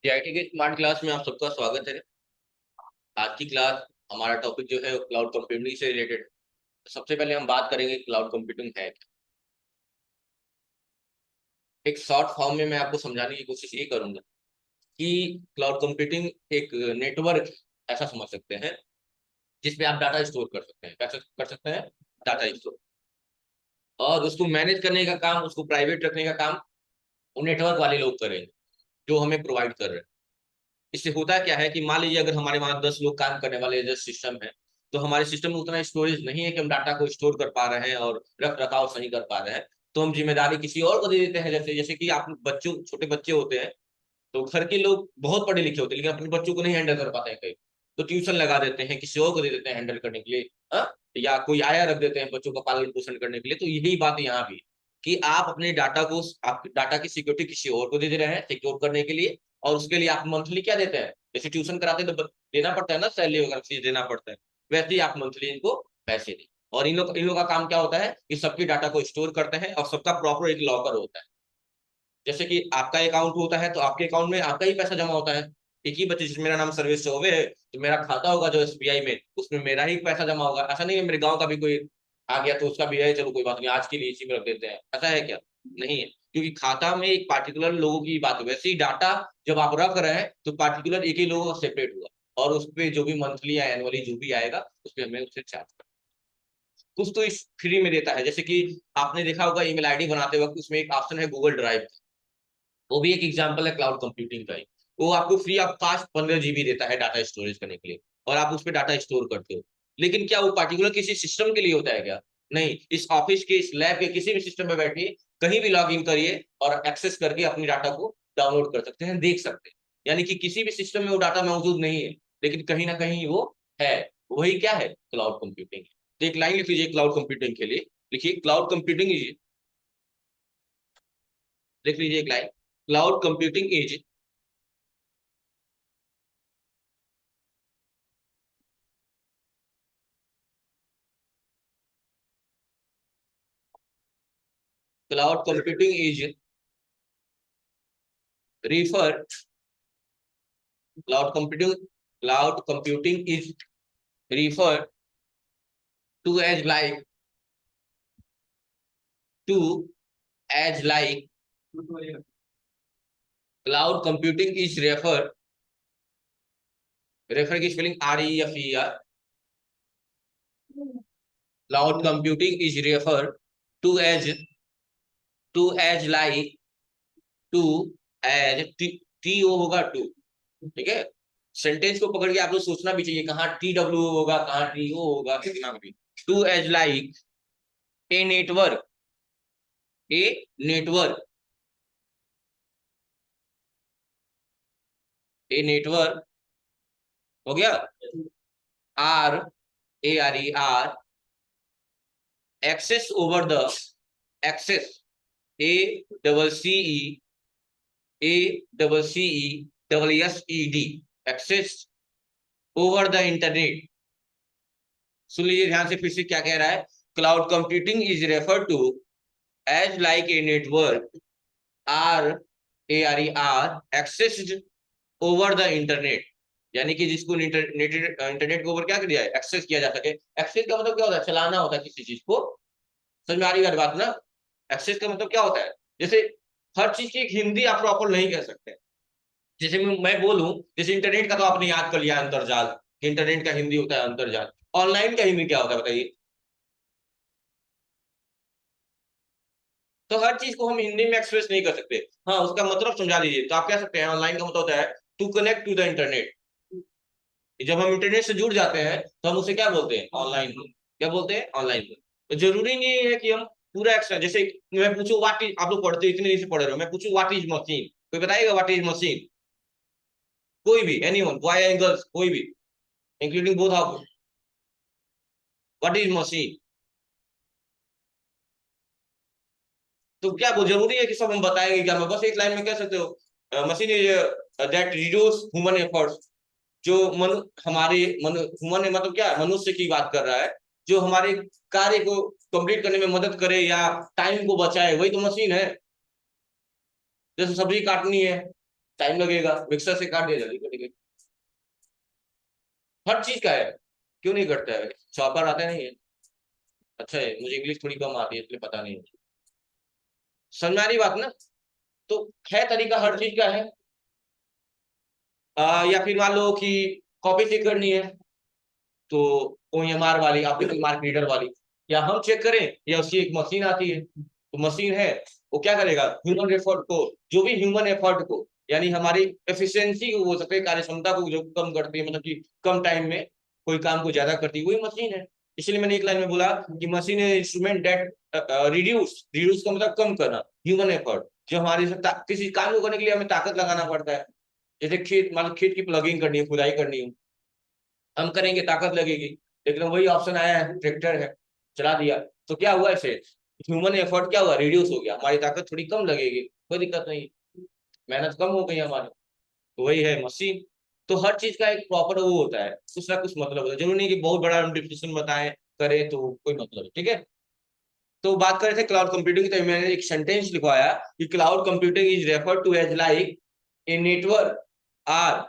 GIT के smart class में आप सबका स्वागत है। आज की क्लास हमारा टॉपिक जो है वो क्लाउड कंप्यूटिंग से रिलेटेड है। सबसे पहले हम बात करेंगे क्लाउड कंप्यूटिंग है क्या। एक शॉर्ट फॉर्म में मैं आपको समझाने की कोशिश ये करूंगा कि क्लाउड कंप्यूटिंग एक नेटवर्क ऐसा समझ सकते हैं जिसमें आप डाटा स्टोर कर सकते हैं। कैसे कर सकते हैं? डाटा स्टोर, और उसको मैनेज करने का काम, उसको प्राइवेट रखने का काम वो नेटवर्क वाले लोग करेंगे जो हमें प्रोवाइड कर रहे हैं। इससे होता क्या है कि मान लीजिए अगर हमारे वहां 10 लोग काम करने वाले जो सिस्टम है, तो हमारे सिस्टम में उतना स्टोरेज नहीं है कि हम डाटा को स्टोर कर पा रहे हैं और रख रखाव सही कर पा रहे हैं। तो हम जिम्मेदारी किसी और को दे देते हैं। जैसे जैसे कि आप बच्चों, छोटे बच्चे होते हैं, तो घर के लोग बहुत पढ़े लिखे होते हैं लेकिन अपने बच्चों को नहीं हैंडल कर पाते हैं कहीं, तो ट्यूशन लगा देते हैं, किसी और को दे देते हैं हैंडल करने के लिए। या कोई आया रख देते हैं बच्चों का पालन पोषण करने के लिए। तो यही बात यहाँ भी कि आप अपने डाटा को, आप डाटा की सिक्योरिटी किसी और को दे रहे हैं सिक्योर करने के लिए, और उसके लिए आप मंथली क्या देते हैं? जैसे ट्यूशन कराते हैं तो देना पड़ता है ना, सैलरी वगैरह फीस देना पड़ता है, वैसे ही आप मंथली इनको पैसे दें। और इन लोग का काम क्या होता है कि सबके डाटा को स्टोर करते हैं और सबका प्रॉपर एक लॉकर होता है। जैसे कि आपका अकाउंट होता है तो आपके अकाउंट में आपका ही पैसा जमा होता है। एक ही बच्चे, जिसमें मेरा नाम सर्विस चौबे है, तो मेरा खाता होगा जो एसबीआई में, उसमें मेरा ही पैसा जमा होगा। ऐसा नहीं है मेरे गांव का भी कोई आ गया तो उसका भी है, चलो कोई बात नहीं आज के लिए इसी में रख देते हैं, ऐसा है क्या? नहीं है, क्योंकि खाता में एक पार्टिकुलर लोगों की बात है। वैसे ही डाटा जब आप रख रहे हैं तो पार्टिकुलर एक ही लोगों का सेपरेट हुआ, और उस पर जो भी मंथली या एनुअली जो भी आएगा उस पर हमें उसे चार्ज करना। कुछ तो इस फ्री में देता है, जैसे कि आपने देखा होगा ईमेल आईडी बनाते वक्त उसमें एक ऑप्शन है गूगल ड्राइव। वो भी एक एग्जाम्पल है क्लाउड कंप्यूटिंग का ही। वो आपको फ्री ऑफ कॉस्ट 15 GB देता है डाटा स्टोरेज करने के लिए, और आप उस पर डाटा स्टोर करते हो। लेकिन क्या वो पार्टिकुलर किसी सिस्टम के लिए होता है क्या? नहीं, इस ऑफिस के, इस लैब के किसी भी सिस्टम में बैठिए, कहीं भी लॉग इन करिए और एक्सेस करके अपनी डाटा को डाउनलोड कर सकते हैं, देख सकते हैं। यानी कि किसी भी सिस्टम में वो डाटा मौजूद नहीं है लेकिन कहीं ना कहीं वो है। वही क्या है? Cloud computing. तो एक लाइन लिख लीजिए क्लाउड कंप्यूटिंग के लिए। लिखिए क्लाउड कंप्यूटिंग इज, लिख लीजिए एक line, cloud computing is, cloud computing is refer cloud computing cloud computing is referred to as like to as like cloud computing is refer की spelling REFER। cloud computing is referred to as like to as TO होगा to. ठीक है, sentence को पकड़ के आप लोग सोचना भी चाहिए कहाँ TW होगा, कहाँ TO होगा, कितना भी। To as like a network, a network, a network हो गया। RARE, access over the, access, ACCE access over the internet. सुन लीजिए ध्यान से फिर से क्या कह रहा है। Cloud computing is refer to as like a network, RARE accessed over the internet. यानी कि जिसको इंटरनेट के ऊपर क्या कर दिया है, एक्सेस किया जा सके। एक्सेस का मतलब क्या होता है? चलाना होता है किसी चीज को। समझ में आ रही है बात ना? एक्सेस का मतलब क्या होता है? जैसे हर चीज की एक हिंदी आप प्रॉपर नहीं कह सकते। जैसे मैं बोलूं, जैसे इंटरनेट का तो आपने याद कर लिया अंतरजाल, कि इंटरनेट का हिंदी होता है अंतरजाल। ऑनलाइन का हिंदी क्या होता है बताइए? तो हर चीज को हम हिंदी में एक्सप्रेस नहीं कर सकते। हाँ, उसका मतलब समझा दीजिए तो आप कह सकते हैं ऑनलाइन का मतलब होता है to connect to the internet. जब हम इंटरनेट से जुड़ जाते हैं तो हम उसे क्या बोलते हैं? ऑनलाइन। क्या बोलते हैं? ऑनलाइन। तो जरूरी नहीं है कि हम पूरा एक्स्ट्रा, जैसे मैं पूछूं व्हाट इज, आप लोग पढ़ते इतने दिन से पढ़ रहे हो, मैं पूछूं व्हाट इज मशीन, कोई बताएगा व्हाट इज मशीन? कोई भी, एनीवन, बॉय एंड गर्ल्स, कोई भी, including both of, what is machine? तो क्या वो जरूरी है कि सब हम बताएंगे? क्या मैं बस एक लाइन में कह सकते हो machine is that reduce human efforts. जो मनु हमारे मनु ह्यूमन मतलब क्या है? मनुष्य की बात कर रहा है, जो हमारे कार्य को कंप्लीट करने में मदद करे या टाइम को बचाए, वही तो मशीन है। जैसे सब्जी काटनी है, टाइम लगेगा, मिक्सर से काट दिया जल्दी कटेगा। हर चीज का है, क्यों नहीं करता है? चॉपर आता नहीं है? अच्छा है, मुझे इंग्लिश थोड़ी कम आती है इसलिए पता नहीं है। समझ में आ रही बात ना? तो है तरीका, हर चीज का है। या फिर मान लो कि कॉपी चेक करनी है, तो OMR वाली, ऑप्टिकल मार्क रीडर वाली, या हम चेक करें, या उसकी एक मशीन आती है, तो मशीन है, वो क्या करेगा, ह्यूमन एफर्ट को, जो भी ह्यूमन एफर्ट को, यानी हमारी एफिशिएंसी को, हो सकते हैं कार्य क्षमता को जो कम करती है, मतलब कि कम टाइम में कोई काम को ज्यादा करती है, वही मशीन है। इसलिए मैंने एक लाइन में बोला कि मशीन है इंस्ट्रूमेंट दैट रिड्यूस, रिड्यूस का मतलब कम करना, ह्यूमन एफर्ट, जो हमारे से किसी काम को करने के लिए हमें ताकत लगाना पड़ता है। जैसे खेत, मान लो खेत की प्लगिंग करनी है, खुदाई करनी है, हम करेंगे ताकत लगेगी, लेकिन वही ऑप्शन आया है, ट्रैक्टर है, चला दिया, तो क्या हुआ, इसे ह्यूमन एफर्ट क्या हुआ, रिड्यूस हो गया, हमारी ताकत थोड़ी कम लगेगी, कोई दिक्कत नहीं, मेहनत कम हो गई हमारी, तो वही है मशीन। तो हर चीज का एक प्रॉपर वो होता है, कुछ ना कुछ मतलब होता है, जरूरी नहीं कि बहुत बड़ा हम डिफिनेशन बताएं करें तो कोई मतलब है, ठीक है। तो बात कर रहे थे क्लाउड कंप्यूटिंग की, तो मैंने एक सेंटेंस लिखवाया कि cloud computing is refer to as like a network or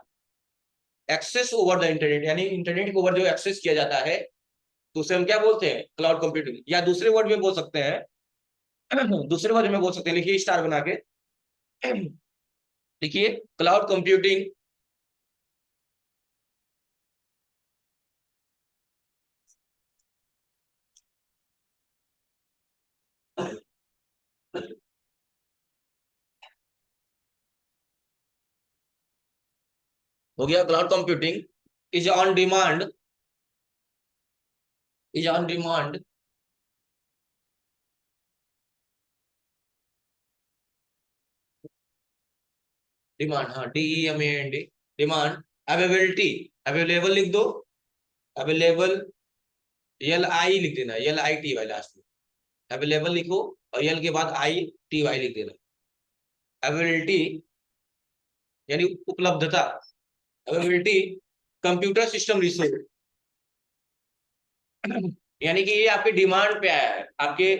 access over the internet, यानी इंटरनेट के ओवर जो एक्सेस किया जाता है, तो उसे हम क्या बोलते हैं, क्लाउड कंप्यूटिंग, या दूसरे वर्ड में बोल सकते हैं, दूसरे वर्ड में बोल सकते हैं, लिखिए स्टार बना के, लिखिए क्लाउड कंप्यूटिंग हो गया, cloud computing is on demand, is on demand, demand, हाँ, DEMAND, डिमांड, अवेलेबिलिटी, अवेलेबल लिख दो, अवेलेबल, LI लिख देना, LITY लास्ट में, अवेलेबल लिखो, और यल के बाद ITY लिख देना, अवेलेबिलिटी यानी उपलब्धता, अवेलेबिलिटी, कंप्यूटर सिस्टम रिसोर्स, यानी कि ये आपके डिमांड पे आया है, आपके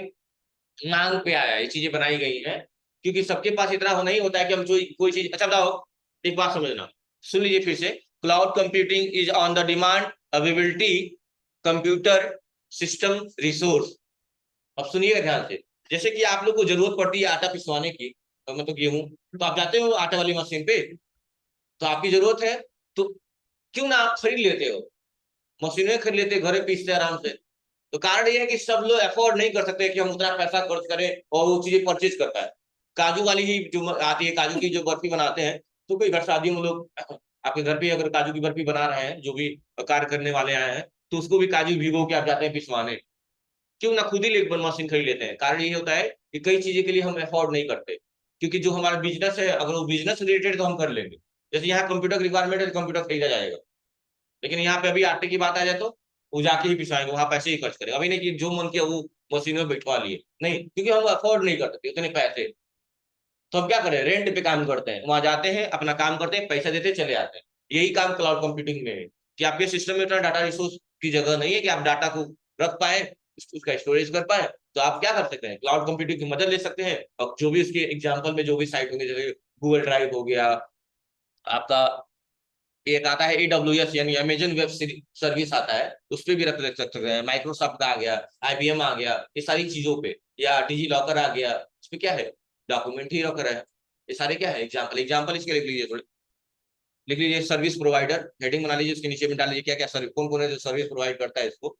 मांग पे आया है, ये चीजें बनाई गई हैं, क्योंकि सबके पास इतना हो नहीं होता है कि हम जो कोई चीज, अच्छा बताओ, एक बात समझना, सुन लीजिए फिर से, cloud computing is on the demand availability computer system resource. अब सुनिएगा ध्यान से, जैसे कि आप लोग को जरूरत पड़ती है आटा पिसवाने की, तो मतलब गेहूं, तो आप जाते हो आटा वाली मशीन पे, तो आपकी जरूरत है, तो क्यों ना आप खरीद लेते हो, मशीनें खरीद लेते, घरे पीसते आराम से। तो कारण ये है कि सब लोग अफोर्ड नहीं कर सकते कि हम उतना पैसा खर्च करें और वो चीजें परचेज कर पाए। काजू वाली ही जो आती है, काजू की जो बर्फी बनाते हैं, तो कोई घर शादी में लोग, आपके घर पे अगर काजू की बर्फी बना रहे हैं, जो भी कार्य करने वाले आए हैं, तो उसको भी काजू भिगो के आप जाते हैं पिसवाने, क्यों ना खुद ही एक मशीन खरीद लेते हैं। कारण ये होता है कि कई चीजें के लिए हम अफोर्ड नहीं करते, क्योंकि जो हमारा बिजनेस है, अगर वो बिजनेस रिलेटेड तो हम कर लेंगे, जैसे यहाँ कंप्यूटर रिक्वायरमेंट है, कंप्यूटर खरीदा जाएगा, लेकिन यहाँ पे अभी आटे की बात आ जाए तो वो जाके ही पिसवाएंगे, वहां पैसे ही खर्च करेगा, अभी नहीं कि जो मन किया वो मशीन में बैठवा लिए, नहीं, क्योंकि हम अफोर्ड नहीं कर सकते उतने पैसे। तो हम क्या करें, रेंट पे काम करते हैं, वहां जाते हैं, अपना काम करते हैं, पैसा देते चले आते हैं। यही काम क्लाउड कंप्यूटिंग में है, कि आपके सिस्टम में उतना डाटा रिसोर्स की जगह नहीं है कि आप डाटा को रख पाए, उसका स्टोरेज कर पाए, तो आप क्या कर सकते हैं, क्लाउड कंप्यूटिंग की मदद ले सकते हैं, और जो भी उसके एग्जाम्पल में जो भी साइट होंगे, जैसे गूगल ड्राइव हो गया आपका, एक आता है AWS यानी अमेजन वेब सर्विस आता है, उस पर भी रख रख सकते हैं, माइक्रोसॉफ्ट का आ गया, IBM आ गया, ये सारी चीजों पे, या डिजी लॉकर आ गया, इस पे क्या है, डॉक्यूमेंट ही रॉकर है, ये सारे क्या है, एग्जाम्पल, एग्जाम्पल इसके लिख लीजिए थोड़े, लिख लीजिए सर्विस प्रोवाइडर, हेडिंग बना लीजिए, उसके नीचे में डाल लीजिए क्या क्या सर्विस, कौन कौन है जो सर्विस प्रोवाइड करता है इसको।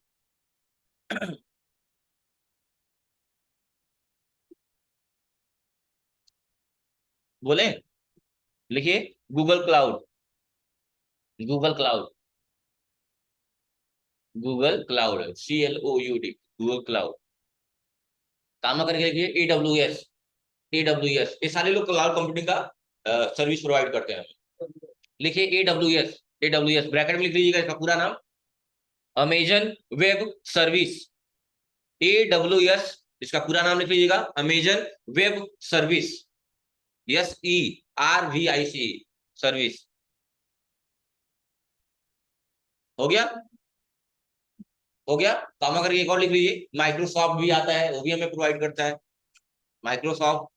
बोले, लिखिए Google cloud, Google cloud, Google cloud, CLOUD, Google cloud, काम करके लिखिए AWS, ये सारे लोग क्लाउड कंप्यूटिंग का सर्विस प्रोवाइड करते हैं। लिखिए AWS ब्रैकेट में लिख लीजिएगा इसका पूरा नाम, अमेजन वेब सर्विस, AWS, इसका पूरा नाम लिख लीजिएगा, Amazon web service, SERVIC, service, हो गया, हो गया, काम करके एक और लिख लीजिए, माइक्रोसॉफ्ट भी आता है, वो भी हमें प्रोवाइड करता है, माइक्रोसॉफ्ट,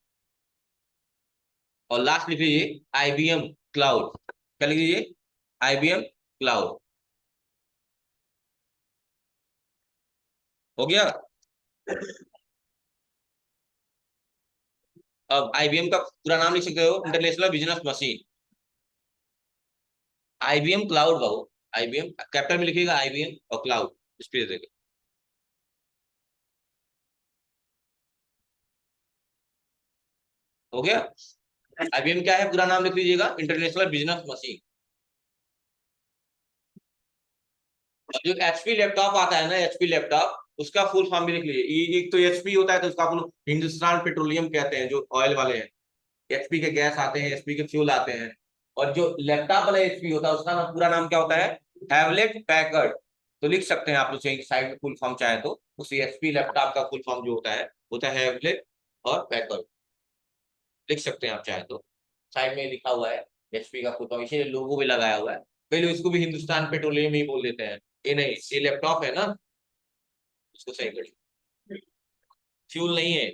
और लास्ट लिख लीजिए आईबीएम क्लाउड। क्या लिख लीजिए? IBM cloud. हो गया। अब आईबीएम का पूरा नाम लिख सकते हो, international business machine. IBM cloud का हो, आईबीएम कैपिटल में लिखिएगा, आईबीएम और क्लाउड स्पेस देगा। हो गया। आईबीएम क्या है, पूरा नाम लिख लीजिएगा, इंटरनेशनल बिजनेस मशीन। और जो एचपी लैपटॉप आता है ना, एचपी लैपटॉप, उसका फुल फॉर्म भी लिख लीजिए। एक तो एचपी होता है तो उसका अपन हिंदुस्तान पेट्रोलियम कहते हैं, जो ऑयल वाले हैं। एचपी के गैस आते हैं, एचपी के फ्यूल आते हैं। और जो लैपटॉप वाला एचपी होता है उसका नाम, पूरा नाम क्या होता है? Hewlett Packard. तो लिख सकते हैं आप लोग साइड में फुल फॉर्म चाहे तो, उस एचपी लैपटॉप का फुल फॉर्म जो होता है हैवलेट और पैकर्ड। लिख सकते हैं आप चाहे तो, साइड में लिखा हुआ है एचपी का फुल फॉर्म, इसीलिए लोगो भी लगाया हुआ है। पहले इसको भी हिंदुस्तान पेट्रोलियम ही बोल देते हैं। ये नहीं, ये लैपटॉप है ना, इसको सही कर, फ्यूल नहीं है।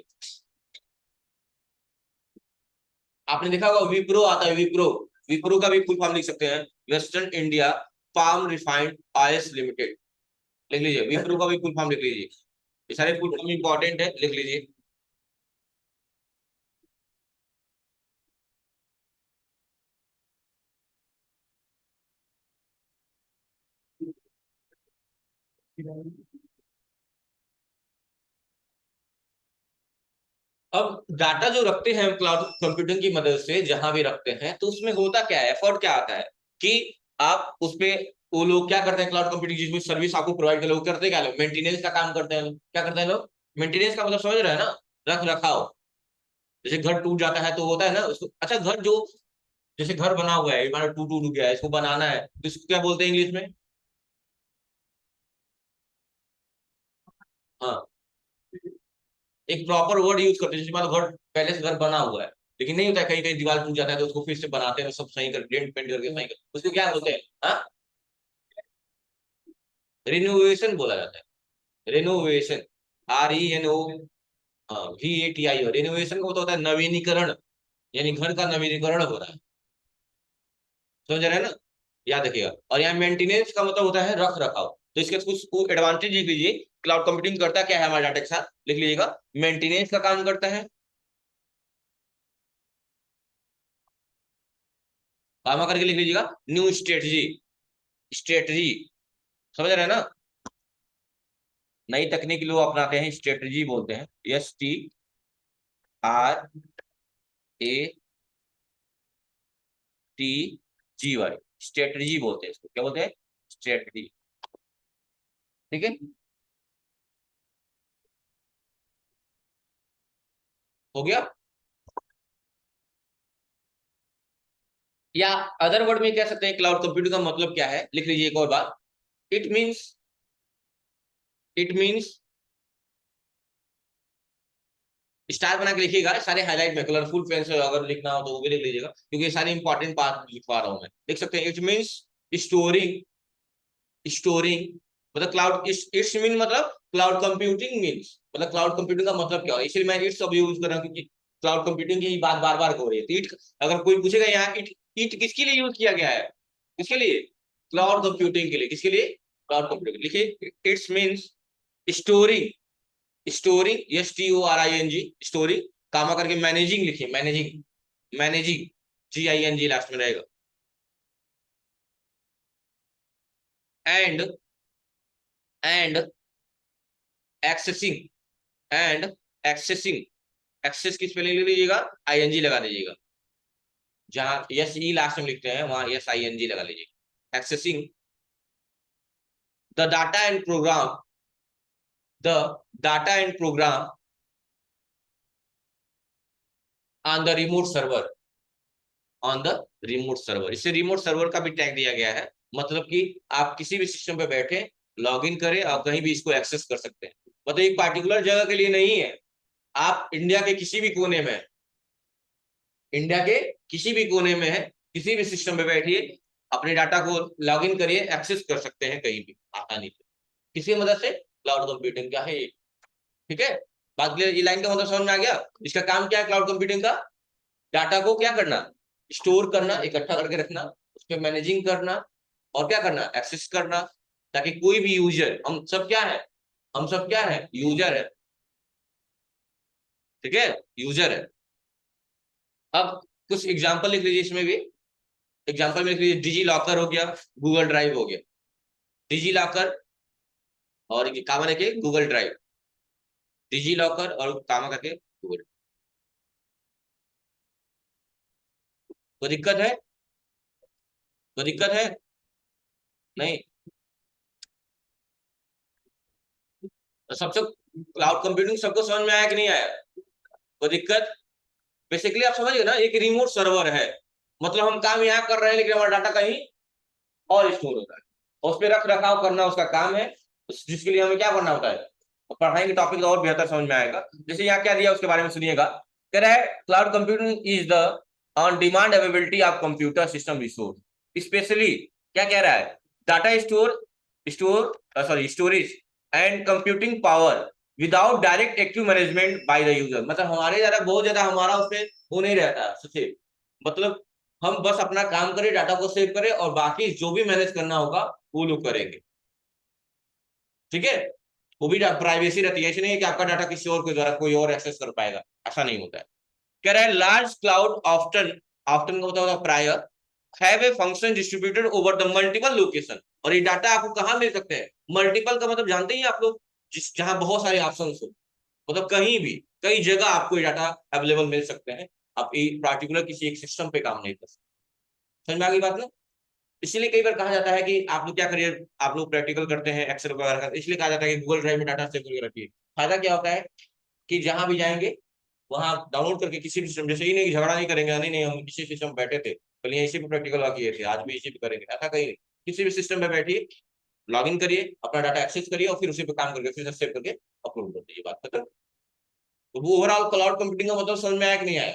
आपने देखा होगा विप्रो आता है, विप्रो। विप्रो का भी फुल फॉर्म लिख सकते हैं, western India palm refined oils limited. लिख लीजिए, विप्रो का भी फुल फॉर्म लिख लीजिए। ये सारे फुल फॉर्म इंपॉर्टेंट है, लिख लीजिए। अब डाटा जो रखते हैं हम क्लाउड कंप्यूटिंग की मदद से, जहां भी रखते हैं, तो उसमें होता क्या है, एफर्ट क्या आता है कि आप उस पे, वो लोग क्या करते हैं क्लाउड कंप्यूटिंग जिसमें सर्विस आपको प्रोवाइड कर, लोग करते क्या, लोग मेंटेनेंस का काम करते हैं। लोग क्या करते हैं, लोग मेंटेनेंस का मतलब समझ रहे हैं ना, रख रखाव। जैसे घर टूट जाता है तो होता है ना उसको, अच्छा घर जो, जैसे घर बना हुआ है, हमारा टूट टूट गया है, इसको बनाना है, तो इसको क्या बोलते हैं इंग्लिश में? हाँ, एक प्रॉपर वर्ड यूज करते हैं। जैसे मान लो घर, पहले से घर बना हुआ है, लेकिन नहीं होता है, कहीं कहीं दीवार टूट जाता है तो उसको फिर से बनाते हैं, सब सही कर, डेंट पेंट करके सही कर, उसको क्या बोलते हैं? हाँ, रिनोवेशन बोला जाता है, रिनोवेशन। RENO, हाँ, VATI। रिनोवेशन का मतलब होता है नवीनीकरण, यानी घर का नवीनीकरण हो रहा है। समझ रहे हैं ना? याद रखिएगा। और यहाँ मेंटेनेंस का मतलब होता है रख रखाव। तो इसके कुछ एडवांटेज लिख लीजिए। क्लाउड कंप्यूटिंग करता क्या है हमारे डाटा के साथ, लिख लीजिएगा, मेंटेनेंस का काम करता है। काम करके लिख लीजिएगा, न्यू स्ट्रेटजी, स्ट्रेटजी। समझ रहे हैं ना? नई तकनीक लोग अपनाते हैं, स्ट्रेटजी बोलते हैं, STRATGY, स्ट्रेटजी बोलते हैं इसको, क्या बोलते हैं? स्ट्रेटजी। ठीक है, हो गया। या अदर वर्ड में कह सकते हैं क्लाउड कंप्यूटिंग का मतलब क्या है, लिख लीजिए एक और बात। It means, it means, star बना के लिखिएगा, सारे हाईलाइट में कलरफुल पेन से अगर लिखना हो तो वो भी लिख लीजिएगा, क्योंकि ये सारे इंपॉर्टेंट बात लिखवा रहा हूं मैं। लिख सकते हैं, इट मीन्स स्टोरिंग, स्टोरिंग, मतलब क्लाउड, इट्स मीन मतलब क्लाउड कंप्यूटिंग मीन्स, मतलब क्लाउड कंप्यूटिंग का मतलब क्या है, इसलिए मैं इट्स अब यूज कर रहा हूँ, क्योंकि क्लाउड कंप्यूटिंग की बात बार बार हो रही है। तो इट, अगर कोई पूछेगा यहाँ इट, इट किसके लिए यूज किया गया है, किसके लिए? क्लाउड कंप्यूटिंग के लिए। किसके लिए? Cloud computing. लिखिए, it's means storing, storing, STORING, storing, comma करके मैनेजिंग लिखिए, मैनेजिंग, मैनेजिंग, GING लास्ट में रहेगा। And, and accessing, and accessing, access की स्पेलिंग लिख लीजिएगा, ING लगा दीजिएगा। जहां SE लास्ट में लिखते हैं वहां SING लगा लीजिएगा। Accessing the data and program, the data and program on the remote server, on the remote server. इससे रिमोट सर्वर का भी टैग दिया गया है, मतलब कि आप किसी भी सिस्टम पे बैठे लॉग इन करें और कहीं भी इसको एक्सेस कर सकते हैं। मतलब एक पार्टिकुलर जगह के लिए नहीं है, आप इंडिया के किसी भी कोने में, इंडिया के किसी भी कोने में है, किसी भी सिस्टम पे बैठिए, अपने डाटा को लॉग इन करिए, एक्सेस कर सकते हैं कहीं भी आसानी से, किसी मदद से। क्लाउड कंप्यूटिंग क्या है ये? ठीक है, बात क्लियर? ये लाइन का मतलब समझ में आ गया, इसका काम क्या है क्लाउड कंप्यूटिंग का? डाटा को क्या करना, स्टोर करना, इकट्ठा करके रखना, उस पर मैनेजिंग करना, और क्या करना, एक्सेस करना, ताकि कोई भी यूजर, हम सब क्या है, हम सब क्या है, यूजर है, ठीक है, यूजर है। अब कुछ एग्जांपल लिख लीजिए इसमें भी। एग्जांपल में लिख लीजिए, डिजी लॉकर हो गया, गूगल ड्राइव हो गया, डिजी लॉकर और कामा करके गूगल ड्राइव, डिजी लॉकर और कामा करके गूगल। कोई दिक्कत है, कोई दिक्कत है? नहीं? तो सबसे क्लाउड कंप्यूटिंग सबको समझ में आया कि नहीं आया? कोई दिक्कत? बेसिकली आप समझ गए ना, एक रिमोट सर्वर है, मतलब हम काम यहाँ कर रहे हैं लेकिन हमारा डाटा कहीं और स्टोर हो रहा है, और उस पर रख रखाव करना उसका काम है, जिसके लिए हमें क्या करना होता है, पढ़ाएंगे टॉपिक तो और बेहतर समझ में आएगा। जैसे यहाँ क्या दिया उसके बारे में सुनिएगा। कह रहा है cloud computing is the on demand availability of computer system resource, specially क्या कह रहा है, data store store sorry storage and computing power without direct active management by the user. मतलब हमारे ज्यादा बहुत ज्यादा हमारा उसमें वो नहीं रहता सचिव, मतलब हम बस अपना काम करें, डाटा को सेव करें, और बाकी जो भी मैनेज करना होगा वो लोग करेंगे, ठीक है। वो भी प्राइवेसी रहती है, ऐसे नहीं है कि आपका डाटा किसी और के द्वारा कोई और एक्सेस कर पाएगा, ऐसा नहीं होता है। कह रहा है लार्ज क्लाउड ऑफ्टन, ऑफ्टन का मतलब prior, have a function distributed over the multiple location. और ये डाटा आपको कहाँ मिल सकते हैं, मल्टीपल का मतलब जानते ही आप लोग, जिस जहां बहुत सारे ऑप्शन हो, मतलब कहीं भी कई जगह आपको ये डाटा अवेलेबल मिल सकते हैं। आप एक पर्टिकुलर किसी एक सिस्टम पे काम नहीं कर सकते। समझ में आ गई बात ना? इसलिए कई बार कहा जाता है कि आप लोग क्या करिए, आप लोग प्रैक्टिकल करते हैं एक्सेल वगैरह का, इसलिए कहा जाता है कि गूगल ड्राइव में डाटा सेव करके रखिए। फायदा क्या होता है कि जहां भी जाएंगे वहां डाउनलोड करके किसी भी सिस्टम, जैसे ही नहीं झगड़ा नहीं करेंगे, नहीं नहीं हम इसी सिस्टम में बैठे थे कल, यहाँ इसी पे प्रैक्टिकल किए थे, आज भी इसी पे करेंगे, ऐसा कहीं नहीं। किसी भी सिस्टम में बैठिए, लॉग इन करिए, अपना डाटा एक्सेस करिए, और फिर उसी पे काम करके फिर सेव करके अपलोड कर दीजिए, बात खत्म। तो वो ओवरऑल क्लाउड कंप्यूटिंग का मतलब समझ में आया कि नहीं आया?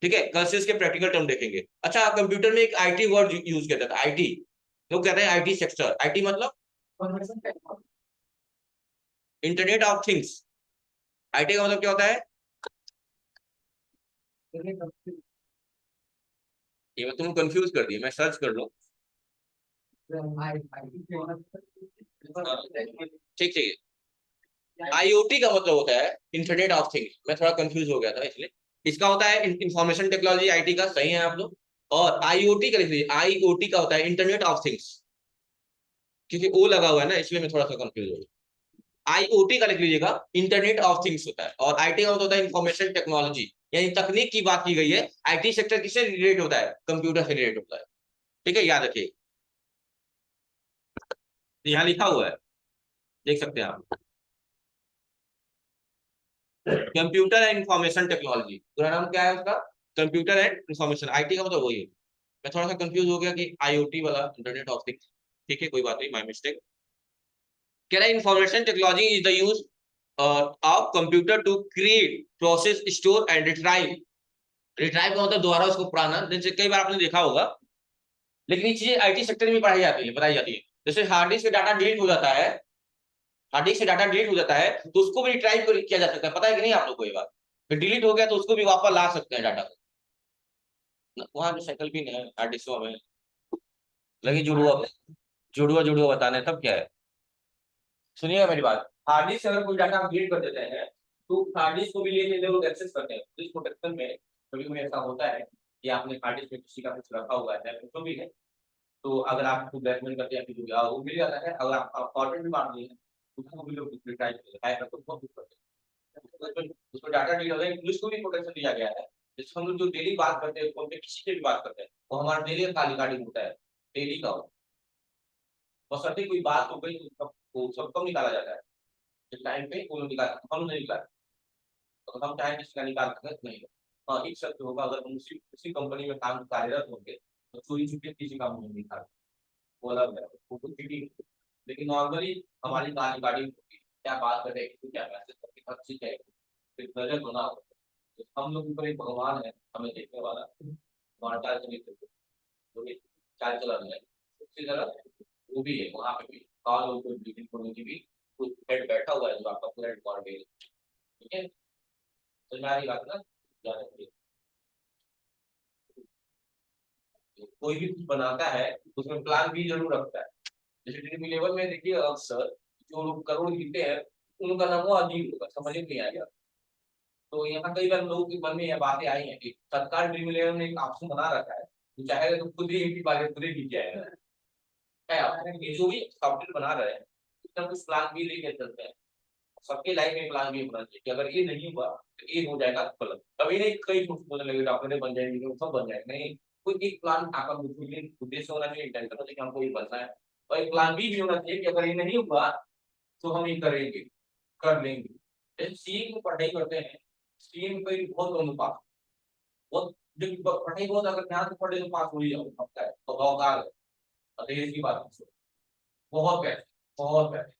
ठीक है, कल से इसके प्रैक्टिकल टर्म देखेंगे। अच्छा, कंप्यूटर में एक आईटी वर्ड यूज किया जाता है, आईटी, लोग कहते हैं आईटी सेक्टर, आईटी मतलब इंटरनेट ऑफ थिंग्स। आईटी का मतलब क्या होता है, ये मैं तुम कंफ्यूज कर दिया, मैं सर्च कर लो। ठीक ठीक है, आईओटी का मतलब होता है इंटरनेट ऑफ थिंग्स, मैं थोड़ा कंफ्यूज हो गया था इसलिए। इसका होता है इंफॉर्मेशन टेक्नोलॉजी, आईटी का, सही है आप लोग। और आईओटी का लिख लीजिए, आईओटी का होता है इंटरनेट ऑफ थिंग्स, क्योंकि ओ लगा हुआ है ना, इसलिए मैं थोड़ा सा कंफ्यूज हो गया। आईओटी का लिख लीजिएगा, इंटरनेट ऑफ थिंग्स होता है, और आईटी का मतलब होता है इंफॉर्मेशन टेक्नोलॉजी, यानी तकनीक की बात की गई है। आईटी सेक्टर किससे रिलेट होता है, कंप्यूटर से रिलेट होता है, ठीक है, याद रखिए। यहाँ लिखा हुआ है, देख सकते हैं आप, कंप्यूटर एंड इंफॉर्मेशन टेक्नोलॉजी, पूरा नाम क्या है उसका, कंप्यूटर एंड इंफॉर्मेशन, आईटी का मतलब वही है। मैं थोड़ा सा कंफ्यूज हो गया कि आईओटी वाला इंटरनेट ऑफ थिंग्स, ठीक है, कोई बात नहीं, माय मिस्टेक। कह रहा है information technology is the use of computer to create, process, store and retrieve. Retrieve का मतलब दोबारा उसको पढ़ाना, जैसे कई बार आपने देखा होगा, लेकिन ये चीजें आईटी सेक्टर में पढ़ाई जाती है, बताई जाती है। जैसे हार्ड डिस्क से डाटा डिलीट हो जाता है, हार्ड डिस्क से डाटा डिलीट हो जाता है, तो उसको भी रिट्राइव किया जा सकता है, पता है कि नहीं आप लोग को ये बात? फिर डिलीट हो गया तो उसको भी वापस ला सकते हैं डाटा को। वहां जो साइकिल भी है हार्ड डिस्क में लगी, जुड़ुआ जुड़ुआ जुड़ुआ बताने, तब क्या है, सुनिएगा मेरी बात। हार्ड डिस्क से अगर कोई डाटा हम डिलीट कर देते हैं, तो हार्ड डिस्क को भी लेके लोग एक्सेस करते हैं। पुलिस प्रोटेक्शन में कभी कभी ऐसा होता है कि आपने हार्ड डिस्क में किसी का कुछ रखा हुआ है, जो भी है, तो अगर आपको ब्लैकमेल करते हैं कि वो मिल जाता है, अगर आप फॉरवर्ड भी मार दिए हैं तो उसको भी लोग रिट्राइव करते हैं, बहुत कुछ करते हैं, उसको डाटा डिलीट हो जाए, पुलिस को भी प्रोटेक्शन दिया गया है। जिसको हम लोग जो डेली बात करते हैं, फोन पे किसी से भी बात करते हैं, वो हमारा डेली का रिकॉर्डिंग होता है, डेली का हो, बशर्ते कोई बात हो गई तो सब कम निकाला जाता है, जिस टाइम पे वो लोग निकाल, हम नहीं निकाल, तो हम चाहे किसी का निकाल सकते नहीं। हाँ, एक शर्त होगा, अगर हम उसी उसी कंपनी में काम कार्यरत होंगे तो चोरी छुपे किसी का मुंह नहीं निकाल, वो अलग है, वो तो चीटिंग। लेकिन नॉर्मली हमारी कहानी गाड़ी होगी, क्या बात कर रहे हैं, क्या मैसेज करके हर चीज है, फिर नजर बना हो, तो हम लोग ऊपर एक भगवान है हमें देखने वाला, हमारा चाल चलिए जो भी चाल चलन है, उसी तरह वो भी है, वहाँ पे भी कॉल और कोई मीटिंग होने की भी कुछ हेड बैठा हुआ है जो आपका पूरा रिकॉर्ड दे, ठीक है, तो मैं बात ना, याद रखिए। कोई भी कुछ बनाता है उसमें प्लान भी जरूर रखता है। जैसे ड्रीम इलेवन में देखिए अक्सर जो लोग करोड़ जीते हैं उनका नाम वो अजीब होगा, समझ में नहीं आएगा। तो यहाँ कई बार लोगों के मन में यह बातें आई हैं कि सरकार ड्रीम इलेवन ने एक ऑप्शन बना रखा है, तो चाहे तो खुद ही इनकी बात खुद ही जीत जाएगा। है आप ये जो भी सॉफ्टवेयर बना रहे हैं उसका कुछ प्लान भी लेके चलते हैं। सबके लाइफ में प्लान भी होना चाहिए कि अगर ये नहीं हुआ तो ये हो जाएगा गलत। कभी नहीं कई कुछ बोलने लगे डॉक्टर बन जाएंगे सब बन जाएंगे, नहीं। कोई एक प्लान आपका उद्देश्य होना चाहिए, इंटेंशन होना चाहिए कि हमको ये बनना है। और एक प्लान भी होना चाहिए कि अगर ये नहीं हुआ तो हम ये करेंगे, कर लेंगे। जैसे सीए में पढ़ाई करते हैं, सीए में कोई बहुत कम पास, बहुत जो पढ़ाई बहुत अगर ध्यान से पढ़े तो पास हो ही जाता है, तो औकार है। और देश की बात है, बहुत पैसे, बहुत पैसे,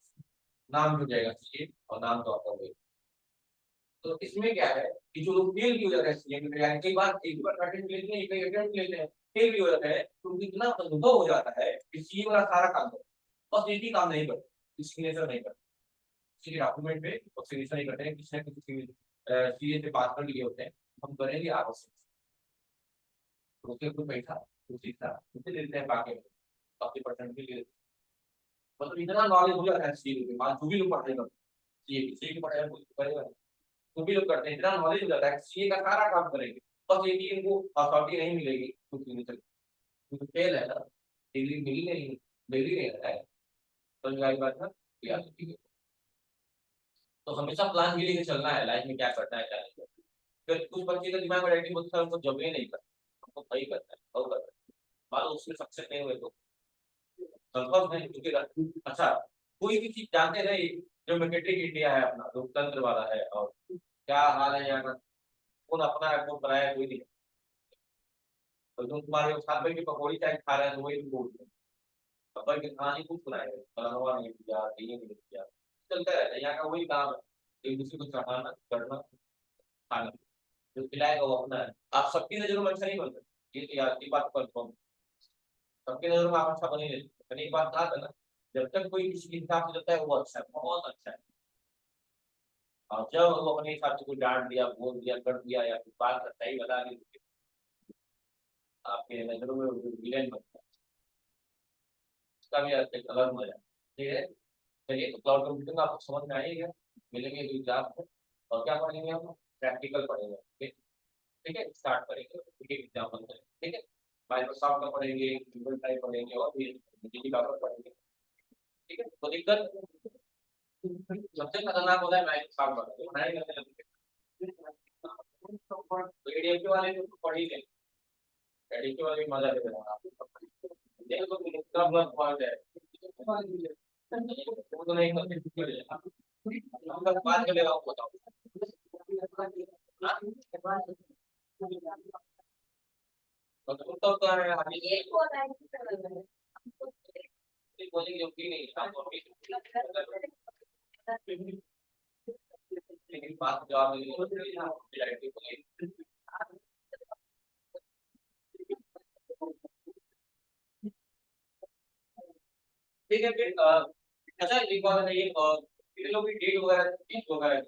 नाम जुड़ जाएगा सीए और नाम तो आपका होगा। तो इसमें क्या है कि जो लोग फेल भी हो जाते हैं सीए में, यानी कई बार एक बार अटेम्प्ट लेते हैं, कई अटेम्प्ट लेते हैं, फेल भी हो जाता है, तो उनको इतना अनुभव हो जाता है कि सीए वाला सारा काम करो, बस एक ही काम नहीं करते, सिग्नेचर नहीं करते, किसी डॉक्यूमेंट पे और सिग्नेचर नहीं करते हैं, किसी न किसी सीए से पास कर लिए होते हैं, हम करेंगे आपस में, तो उसके कोई पैसा कुछ हिस्सा उसे देते हैं, बाकी 80% के लिए। मतलब इतना नॉलेज हो जाता है सीए के बाद, जो भी लोग पढ़ाई करते हैं सीए की पढ़ाई करेगा तो भी लोग करते हैं, इतना नॉलेज हो जाता है सीए का सारा काम करेंगे, बस एक ही इनको अथॉरिटी नहीं मिलेगी कुछ नहीं चलेगा, क्योंकि फेल है ना, डिग्री मिली नहीं, डिग्री नहीं रहा है, तो जो बात है याद रखिए। तो हमेशा प्लान भी लेके चलना है लाइफ में, क्या करना है क्या नहीं करना। फिर कुछ बच्चे का दिमाग में एक्टिव होता है, उनको जब ही नहीं करना, हमको वही करना है वो करना है, मान लो उसमें सक्सेस नहीं हुए तो कंफर्म है क्योंकि अच्छा कोई भी चीज जानते नहीं, जो मैकेट्रिक इंडिया है अपना लोकतंत्र वाला है, और क्या हाल है यहाँ का, कौन अपना है कौन बनाया कोई नहीं। तो तुम तुम्हारे साथ में भी पकौड़ी चाय खा रहे हैं तो वही बोलते हैं, पापा की कहानी कुछ सुनाए बनवा नहीं दिया, ये नहीं दिया, चलता रहता है यहाँ का वही काम है, एक दूसरे को चढ़ाना करना खाना, जो खिलाएगा वो अपना है। आप सबकी नजरों में अच्छा नहीं बन सकते, ये तो यार की बात कंफर्म, सबकी नजरों में आप अच्छा बने नहीं, मैंने एक बात कहा था ना, जब तक कोई किसी के हिसाब से चलता है वो अच्छा है, बहुत अच्छा है। और जब वो अपने हिसाब से कोई डांट दिया बोल दिया कर दिया या कुछ बात सही बता दी, आपके नजरों में विलेन बनता है, उसका भी एक अलग मजा है। ठीक है, चलिए तो क्लाउड कंप्यूटिंग आपको समझ में आएगा, मिलेंगे एक एग्जाम में, और क्या पढ़ेंगे हम, प्रैक्टिकल पढ़ेंगे। ठीक ठीक है, स्टार्ट करेंगे, ठीक है एग्जाम्पल करेंगे, ठीक है। माइक्रोसॉफ्ट का पढ़ेंगे, गूगल ड्राइव पढ़ेंगे और भी डिजिटल पढ़ेंगे। ठीक है, तो दिक्कत सबसे खतरनाक होता है माइक्रोसॉफ्ट वाला, जो पढ़ाई करते हैं तो एडीएफए वाले तो पढ़ ही लेंगे, एडीएफए वाले मजा ले रहा है, देखो तो कितना प्लस पॉइंट है, वो तो नहीं करते बात कर लेगा आपको बताओ। हाँ? तो तुम तो है आगे बोलेंगे कि नहीं लेकिन बात जवाब नहीं। ठीक है फिर अच्छा एक बात बताइए, कितने लोग की डेट वगैरह फीस वगैरह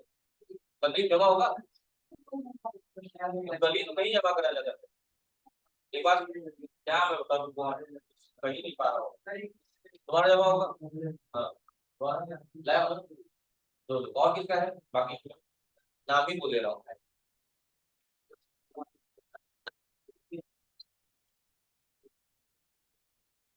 बदली जमा होगा, बदली तो कहीं जमा करा जाता है, एक बार क्या मैं बता दूँ कहीं नहीं पा रहा हूँ, तुम्हारा जमा होगा। हाँ तुम्हारा लाया होगा। तो और किसका है बाकी नाम ही बोल ले रहा हूँ।